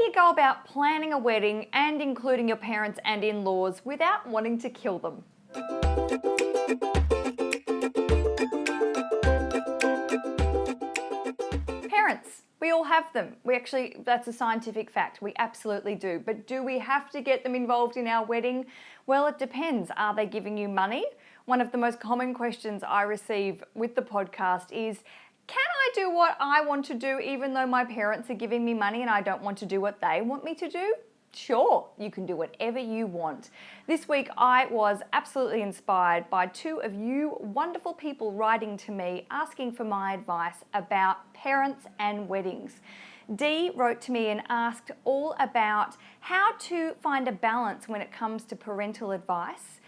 you go about planning a wedding and including your parents and in-laws without wanting to kill them? Parents, we all have them. That's a scientific fact. We absolutely do. But do we have to get them involved in our wedding? Well, it depends. Are they giving you money? One of the most common questions I receive with the podcast is, can I do what I want to do even though my parents are giving me money and I don't want to do what they want me to do? Sure, you can do whatever you want. This week I was absolutely inspired by two of you wonderful people writing to me asking for my advice about parents and weddings. Dee wrote to me and asked all about how to find a balance when it comes to parental advice.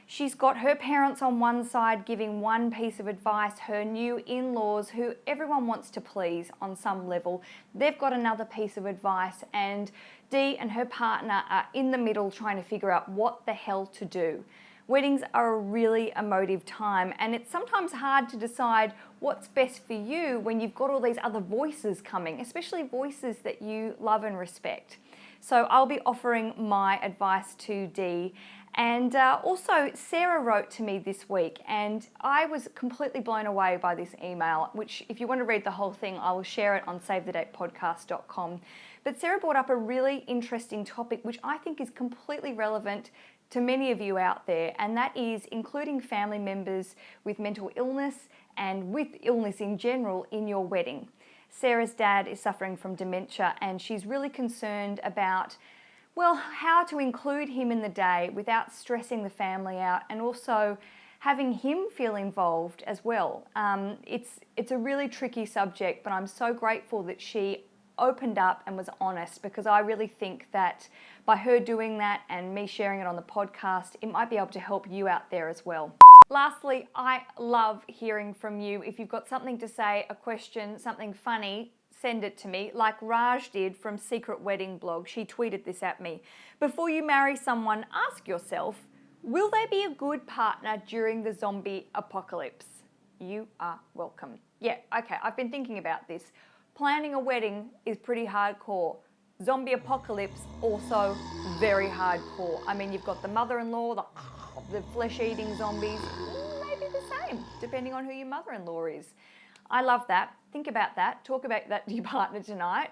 She's got her parents on one side giving one piece of advice, her new in-laws who everyone wants to please on some level, they've got another piece of advice, and Dee and her partner are in the middle trying to figure out what the hell to do. Weddings are a really emotive time, and it's sometimes hard to decide what's best for you when you've got all these other voices coming, especially voices that you love and respect. So I'll be offering my advice to Dee. And also Sarah wrote to me this week and I was completely blown away by this email, which if you want to read the whole thing, I will share it on savethedatepodcast.com. But Sarah brought up a really interesting topic, which I think is completely relevant to many of you out there, and that is including family members with mental illness and with illness in general in your wedding. Sarah's dad is suffering from dementia and she's really concerned about how to include him in the day without stressing the family out and also having him feel involved as well. It's a really tricky subject, but I'm so grateful that she opened up and was honest, because I really think that by her doing that and me sharing it on the podcast, it might be able to help you out there as well. Lastly, I love hearing from you. If you've got something to say, a question, something funny, send it to me, like Raj did from Secret Wedding Blog. She tweeted this at me. Before you marry someone, ask yourself, will they be a good partner during the zombie apocalypse? You are welcome. Yeah, okay, I've been thinking about this. Planning a wedding is pretty hardcore. Zombie apocalypse, also very hardcore. I mean, you've got the mother-in-law, the flesh-eating zombies, maybe the same, depending on who your mother-in-law is. I love that. Think about that. Talk about that to your partner tonight.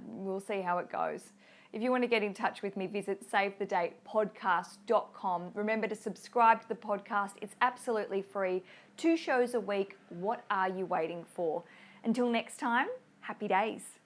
We'll see how it goes. If you want to get in touch with me, visit savethedatepodcast.com. Remember to subscribe to the podcast. It's absolutely free. 2 shows a week. What are you waiting for? Until next time, happy days.